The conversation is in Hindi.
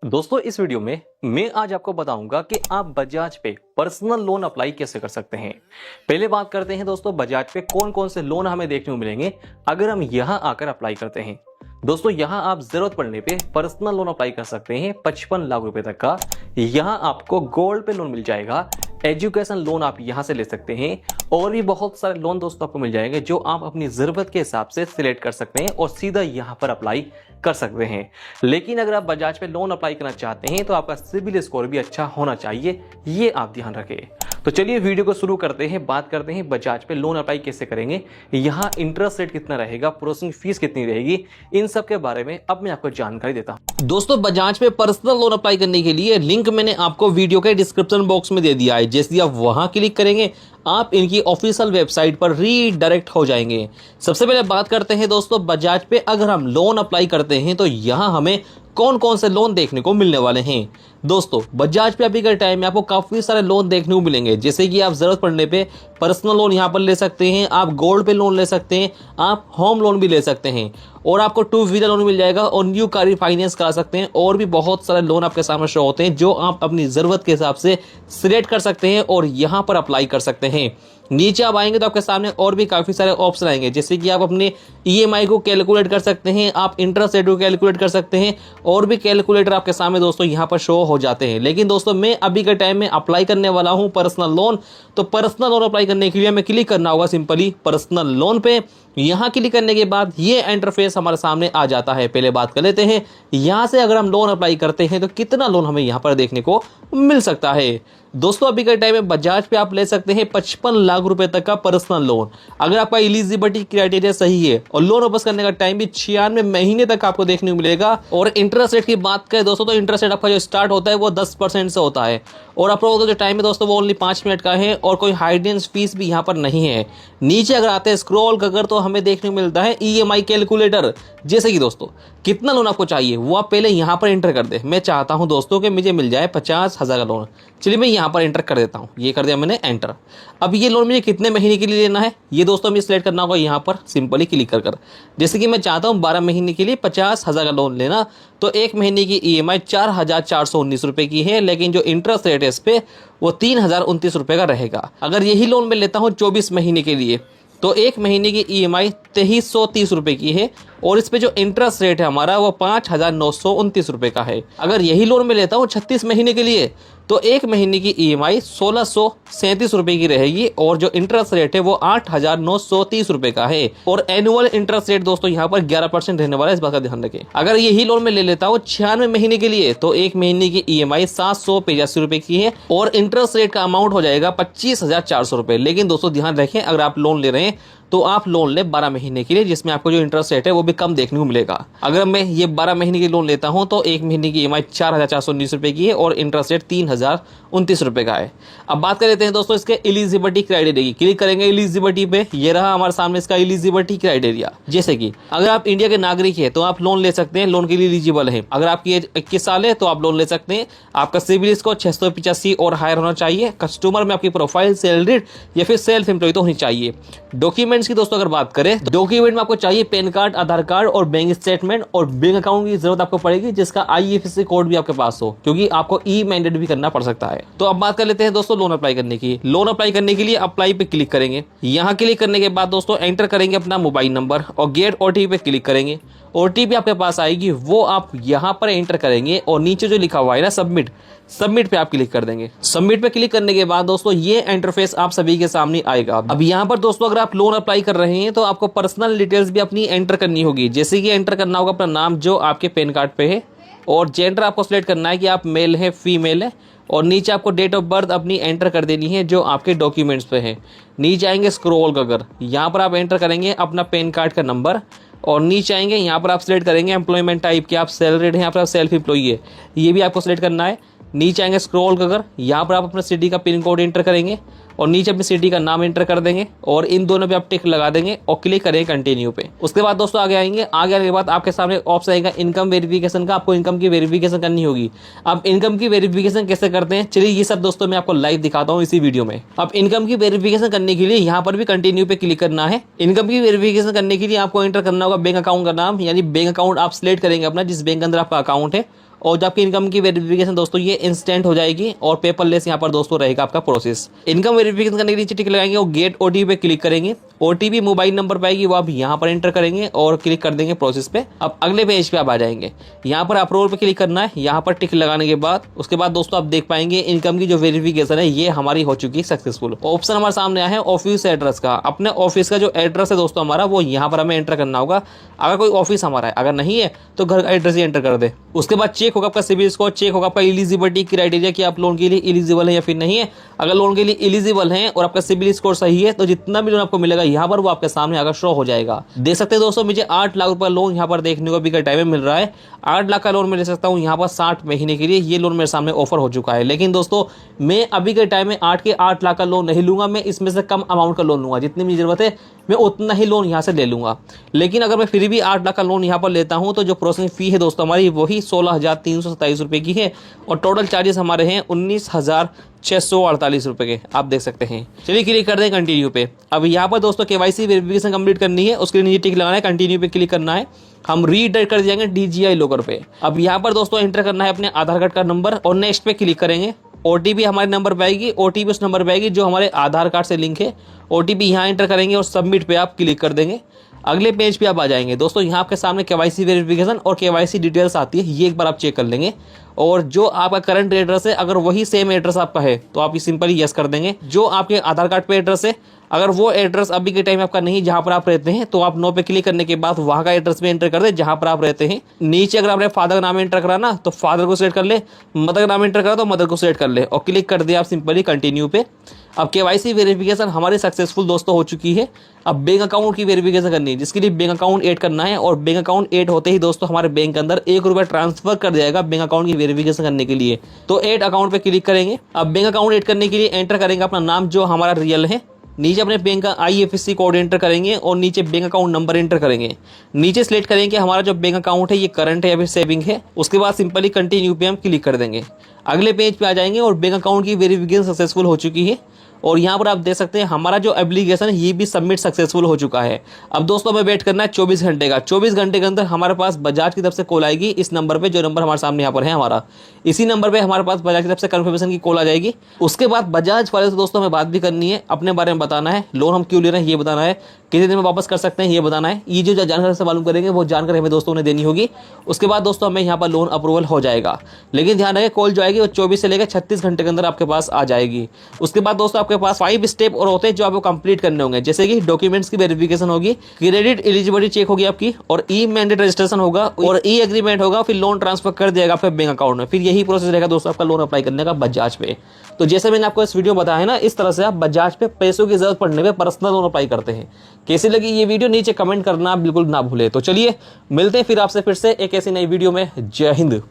दोस्तों इस वीडियो में मैं आज आपको बताऊंगा कि आप बजाज पे पर्सनल लोन अप्लाई कैसे कर सकते हैं। पहले बात करते हैं दोस्तों बजाज पे कौन कौन से लोन हमें देखने को मिलेंगे अगर हम यहां आकर अप्लाई करते हैं। दोस्तों यहां आप जरूरत पड़ने पे पर्सनल लोन अप्लाई कर सकते हैं 55 लाख रुपए तक का। यहां आपको गोल्ड पे लोन मिल जाएगा, एजुकेशन लोन आप यहां से ले सकते हैं और भी बहुत सारे लोन दोस्तों आपको मिल जाएंगे जो आप अपनी जरूरत के हिसाब से सिलेक्ट कर सकते हैं और सीधा यहां पर अप्लाई कर सकते हैं। लेकिन अगर आप बजाज पे लोन अप्लाई करना चाहते हैं तो आपका सिबिल स्कोर भी अच्छा होना चाहिए, ये आप ध्यान रखें। तो चलिए वीडियो को शुरू करते हैं, बात करते हैं बजाज पे लोन अप्लाई कैसे करेंगे, यहाँ इंटरेस्ट रेट कितना रहेगा, प्रोसेसिंग फीस कितनी रहेगी, इन सब के बारे में अब मैं आपको जानकारी देता हूं। दोस्तों बजाज पे पर्सनल लोन अप्लाई करने के लिए लिंक मैंने आपको वीडियो के डिस्क्रिप्शन बॉक्स में दे दिया है। जैसे आप वहां क्लिक करेंगे आप इनकी ऑफिशियल वेबसाइट पर रीडायरेक्ट हो जाएंगे। सबसे पहले बात करते हैं दोस्तों बजाज पे अगर हम लोन अप्लाई करते हैं तो यहां हमें कौन कौन से लोन देखने को मिलने वाले हैं। दोस्तों बजाज पे अभी के टाइम में आपको काफी सारे लोन देखने को मिलेंगे, जैसे कि आप जरूरत पड़ने पे पर्सनल लोन यहां पर ले सकते हैं, आप गोल्ड पे लोन ले सकते हैं, आप होम लोन भी ले सकते हैं और आपको 2 व्हीलर लोन मिल जाएगा और न्यू कार रिफाइनेंस करा सकते हैं और भी बहुत सारे लोन आपके सामने शो होते हैं जो आप अपनी जरूरत के हिसाब से सिलेक्ट कर सकते हैं और यहां पर अप्लाई कर सकते हैं। नीचे आप आएंगे तो आपके सामने और भी काफी सारे ऑप्शन आएंगे, जैसे कि आप अपने ईएमआई को कैलकुलेट कर सकते हैं, आप इंटरेस्ट रेट को कैलकुलेट कर सकते हैं और भी कैलकुलेटर आपके सामने दोस्तों यहां पर शो हो जाते हैं। लेकिन दोस्तों मैं अभी के टाइम में अप्लाई करने वाला हूं पर्सनल लोन, तो पर्सनल लोन अप्लाई करने के लिए हमें क्लिक करना होगा सिंपली पर्सनल लोन पे। यहां क्लिक करने के बाद ये इंटरफेस हमारे सामने आ जाता है। पहले बात कर लेते हैं यहां से अगर हम लोन अप्लाई करते हैं तो कितना लोन हमें यहां पर देखने को मिल सकता है। दोस्तों अभी के टाइम में बजाज पे आप ले सकते हैं 55 लाख रुपए तक का पर्सनल लोन अगर आपका एलिजिबिलिटी क्राइटेरिया सही है और लोन वापस करने का टाइम भी 96 महीने तक आपको देखने को मिलेगा। और इंटरेस्ट रेट की बात करें दोस्तों तो इंटरेस्ट रेट आपका जो स्टार्ट होता है वो 10% से होता है और आप लोगों का जो टाइम है दोस्तों वो ओनली 5 मिनट का है और कोई हाइडेंस फीस भी यहाँ पर नहीं है। नीचे अगर आते हैं स्क्रॉल कर तो हमें देखने को मिलता है ईएमआई कैलकुलेटर, जैसे कि दोस्तों कितना लोन आपको चाहिए वो आप पहले यहाँ पर एंटर कर दे। मैं चाहता हूं दोस्तों कि मुझे मिल जाए 50,000 का लोन, चलिए मैं यहाँ पर एंटर कर देता हूँ। ये कर दिया मैंने एंटर। अब ये लोन मुझे कितने महीने के लिए लेना है ये दोस्तों मुझे सिलेक्ट करना होगा यहाँ पर सिंपली क्लिक कर। जैसे कि मैं चाहता हूँ 12 महीने के लिए 50,000 का लोन लेना, तो 1 महीने की ईएमआई 4,419 रुपए की है, लेकिन जो इंटरेस्ट रेट है इस पे वो 3,029 रुपए का रहेगा। अगर यही लोन मैं लेता हूँ 24 महीने के लिए तो 1 महीने की ईएमआई 2,330 रुपए की है और इस पे जो इंटरेस्ट रेट है हमारा वो 5,929 रुपए का है। अगर यही लोन मैं लेता हूँ 36 महीने के लिए तो 1 महीने की ईएमआई 1,637 रुपए की रहेगी और जो इंटरेस्ट रेट है वो 8,930 रुपए का है और एनुअल इंटरेस्ट रेट दोस्तों यहाँ पर 11% रहने वाला है, इस बात का ध्यान रखें। अगर यही लोन मैं ले लेता हूँ 96 महीने के लिए तो 1 महीने की ईएमआई 785 रुपए की है और इंटरेस्ट रेट का अमाउंट हो जाएगा 25,400 रुपए। लेकिन दोस्तों ध्यान रखें अगर आप लोन ले रहे हैं तो आप लोन ले 12 महीने के लिए, जिसमें आपको जो इंटरेस्ट रेट है वो भी कम देखने को मिलेगा। अगर मैं ये 12 महीने की लोन लेता हूं तो 1 महीने की ईएमआई 4,419 रुपए की है और इंटरेस्ट रेट 3,029 रुपए का है। अब बात कर लेते हैं दोस्तों इसके एलिजिबिलिटी क्राइटेरिया की। क्लिक करेंगे एलिजिबिलिटी पे, ये रहा हमारे सामने इसका एलिजिबिलिटी क्राइटेरिया। जैसे कि अगर आप इंडिया के नागरिक है तो आप लोन ले सकते हैं, लोन के लिए एलिजिबल है। अगर आपकी एज 21 साल है तो आप लोन ले सकते हैं। आपका सिबिल स्कोर 685 और हायर होना चाहिए। कस्टमर में आपकी प्रोफाइल सैलरीड या फिर सेल्फ एम्प्लॉय तो होनी चाहिए। डॉक्यूमेंट्स की दोस्तों अगर बात करें तो डॉक्यूमेंट में आपको चाहिए पैन कार्ड, आधार कार्ड और बैंक स्टेटमेंट और बैंक अकाउंट की जरूरत आपको पड़ेगी जिसका आईएफएससी कोड भी आपके पास हो, क्योंकि आपको ई मैंडेट भी करना पड़ सकता है। तो अब बात कर लेते हैं दोस्तों लोन अप्लाई करने की। लोन अप्लाई करने के लिए अप्लाई पे क्लिक करेंगे। यहाँ क्लिक करने के बाद दोस्तों एंटर करेंगे अपना मोबाइल नंबर और गेट ओटीपी पे क्लिक करेंगे। ओटीपी आपके पास आएगी वो आप यहाँ पर एंटर करेंगे और नीचे जो लिखा हुआ है ना सबमिट पे आप क्लिक कर देंगे। सबमिट पे क्लिक करने के बाद दोस्तों ये इंटरफेस आप सभी के सामने आएगा। अब यहाँ पर दोस्तों अगर आप लोन अप्लाई कर रहे हैं तो आपको पर्सनल डिटेल्स भी अपनी एंटर करनी होगी, जैसे कि एंटर करना होगा अपना नाम जो आपके पैन कार्ड पे है और जेंडर आपको सिलेक्ट करना है कि आप मेल है फीमेल है और नीचे आपको डेट ऑफ बर्थ अपनी एंटर कर देनी है जो आपके डॉक्यूमेंट्स पे है। नीचे आएंगे स्क्रॉल कर, यहाँ पर आप एंटर करेंगे अपना पैन कार्ड का नंबर और नीचे आएंगे यहाँ पर आप सिलेक्ट करेंगे एम्प्लॉयमेंट टाइप के, आप सैलरीड हैं या फिर आप सेल्फ एम्प्लॉई है, ये भी आपको सिलेक्ट करना है। नीचे आएंगे स्क्रॉल कर, यहाँ पर आप अपना सिटी का पिन कोड एंटर करेंगे और नीचे अपनी सिटी का नाम एंटर कर देंगे और इन दोनों पे आप टिक लगा देंगे और क्लिक करेंगे कंटिन्यू पे। उसके बाद दोस्तों आगे आएंगे, आगे आने के बाद आपके सामने ऑप्शन आएगा इनकम वेरिफिकेशन का। आपको इनकम की वेरिफिकेशन करनी होगी। अब इनकम की वेरिफिकेशन कैसे करते हैं चलिए ये सब दोस्तों मैं आपको लाइव दिखाता हूँ इसी वीडियो में। अब इनकम की वेरिफिकेशन करने के लिए यहाँ पर भी कंटिन्यू पे क्लिक करना है। इनकम की वेरिफिकेशन करने के लिए आपको एंटर करना होगा बैंक अकाउंट का नाम, यानी बैंक अकाउंट आप सिलेक्ट करेंगे अपना जिस बैंक के अंदर आपका अकाउंट है और जो आपकी इनकम की वेरिफिकेशन दोस्तों ये इंस्टेंट हो जाएगी और पेपरलेस यहाँ पर दोस्तों रहेगा आपका प्रोसेस। इनकम वेरिफिकेशन करने के नीचे टिक लगाएंगे और गेट ओटीपी पे क्लिक करेंगे। ओटीपी मोबाइल नंबर पे आएगी, वो आप यहाँ पर एंटर करेंगे और क्लिक कर देंगे प्रोसेस पे। अब अगले पेज पे आप आ जाएंगे, यहाँ पर अप्रूवल पे क्लिक करना है। यहाँ पर टिक लगाने के बाद उसके बाद दोस्तों आप देख पाएंगे इनकम की जो वेरिफिकेशन है ये हमारी हो चुकी है सक्सेसफुल। ऑप्शन हमारे सामने आया है ऑफिस एड्रेस का। अपने ऑफिस का जो एड्रेस है दोस्तों हमारा वो यहाँ पर हमें एंटर करना होगा। अगर कोई ऑफिस हमारा है, अगर नहीं है तो घर का एड्रेस ही एंटर कर दे। उसके बाद चेक होगा आपका सिबिल स्कोर, चेक होगा आपका एलिजिबिलिटी क्राइटेरिया कि आप लोन के लिए एलिजिबल है या फिर नहीं है। अगर लोन के लिए एलिजिबल है और आपका सिबिल स्कोर सही है तो जितना भी लोन आपको मिलेगा यहाँ पर वो आपके सामने आकर शो हो जाएगा। देख सकते हैं दोस्तों मुझे 8 लाख रुपए लोन यहाँ पर देखने को अभी का टाइम में मिल रहा है। 8 लाख का लोन मैं ले सकता हूँ यहाँ पर 60 महीने के लिए। ये लोन मेरे सामने ऑफर हो चुका है। लेकिन दोस्तों मैं अभी के टाइम में 8 लाख का लोन नहीं लूंगा, मैं इसमें से कम अमाउंट का लोन लूंगा। जितनी मुझे जरूरत है मैं उतना ही लोन यहाँ से ले लूंगा। लेकिन अगर मैं फिर भी 8 लाख का लोन यहाँ पर लेता हूँ तो जो प्रोसेसिंग फी है दोस्तों हमारी वही 16,327 रुपए की है और टोटल चार्जेस हमारे हैं 19,648 रुपए के, आप देख सकते हैं। चलिए क्लिक कर दें कंटिन्यू पे। अब यहाँ पर दोस्तों केवाईसी वेरिफिकेशन कंप्लीट करनी है, उसके लिए नीचे टिक लगाना है, कंटिन्यू पे क्लिक करना है। हम रीडायरेक्ट कर जाएंगे डीजीआई लॉकर पे। अब यहाँ पर दोस्तों एंटर करना है अपने आधार कार्ड का नंबर और नेक्स्ट पे क्लिक करेंगे। ओटीपी हमारे नंबर पे आएगी, ओटीपी उस नंबर पे आएगी जो हमारे आधार कार्ड से लिंक है। ओटीपी यहाँ एंटर करेंगे और सबमिट पे आप क्लिक कर देंगे। अगले पेज पे आप आ जाएंगे। दोस्तों यहाँ आपके सामने केवाईसी वेरिफिकेशन और केवाईसी डिटेल्स आती है, ये एक बार आप चेक कर लेंगे। और जो आपका करंट एड्रेस है अगर वही सेम एड्रेस आपका है तो आप सिंपली यस कर देंगे। जो आपके आधार कार्ड पे एड्रेस है अगर वो एड्रेस अभी के टाइम आपका नहीं जहां पर आप रहते हैं तो आप नो पे क्लिक करने के बाद वहां का एड्रेस में एंटर कर दे जहां पर आप रहते हैं। नीचे अगर आपने फादर का नाम एंटर कराना तो फादर को सिलेक्ट कर ले, मदर का नाम एंटर करा तो मदर को सिलेक्ट कर ले और क्लिक कर दे आप सिंपली कंटिन्यू पे। अब केवाईसी वेरिफिकेशन हमारी सक्सेसफुल दोस्तों हो चुकी है। अब बैंक अकाउंट की वेरिफिकेशन करनी है, जिसके लिए बैंक अकाउंट ऐड करना है और बैंक अकाउंट ऐड होते ही दोस्तों हमारे बैंक के अंदर 1 रुपया ट्रांसफर कर जाएगा बैंक अकाउंट की वेरिफिकेशन करने के लिए। तो ऐड अकाउंट पे क्लिक करेंगे। अब बैंक अकाउंट ऐड करने के लिए एंटर करेंगे अपना नाम जो हमारा रियल है, नीचे अपने बैंक का IFSC कोड एंटर करेंगे और नीचे बैंक अकाउंट नंबर एंटर करेंगे। नीचे सिलेक्ट करेंगे हमारा जो बैंक अकाउंट है ये करंट है या फिर सेविंग है। उसके बाद सिंपली कंटिन्यू पे हम क्लिक कर देंगे। अगले पेज पे आ जाएंगे और बैंक अकाउंट की वेरिफिकेशन सक्सेसफुल हो चुकी है। और यहाँ पर आप देख सकते हैं हमारा जो एप्लीकेशन है ये भी सबमिट सक्सेसफुल हो चुका है। अब दोस्तों हमें वेट करना है 24 घंटे का। 24 घंटे के अंदर हमारे पास बजाज की तरफ से कॉल आएगी इस नंबर पे, जो नंबर हमारे सामने यहाँ पर है हमारा, इसी नंबर पे हमारे पास बजाज की तरफ से कंफर्मेशन की कॉल आ जाएगी। उसके बाद बजाज वाले से दोस्तों हमें बात भी करनी है, अपने बारे में बताना है, लोन हम क्यों ले रहे हैं ये बताना है, कितने दिन में वापस कर सकते हैं ये बताना है। ये जो जानकारी से मालूम करेंगे वो जानकारी हमें दोस्तों ने देनी होगी। उसके बाद दोस्तों हमें यहाँ पर लोन अप्रूवल हो जाएगा। लेकिन ध्यान रखें कॉल जो आएगी वो 24 से लेकर 36 घंटे के अंदर आपके पास आ जाएगी। उसके बाद दोस्तों आपके पास 5 स्टेप और होते हैं जो आपको कंप्लीट करने होंगे, जैसे कि डॉक्यूमेंट्स की वेरिफिकेशन होगी, क्रेडिट एलिजिबिलिटी चेक होगी आपकी, और ई मैंडेट रजिस्ट्रेशन होगा और ई एग्रीमेंट होगा, फिर लोन ट्रांसफर कर दिएगा आपके बैंक अकाउंट में। फिर यही प्रोसेस रहेगा दोस्तों आपका लोन अप्लाई करने का बजाज पे। तो जैसे मैंने आपको इस वीडियो में बताया है ना, इस तरह से आप बजाज पे पैसों की जरूरत पड़ने पे पर्सनल लोन अप्लाई करते हैं। कैसी लगी ये वीडियो नीचे कमेंट करना बिल्कुल ना भूले। तो चलिए मिलते हैं फिर आपसे फिर से एक ऐसी नई वीडियो में। जय हिंद।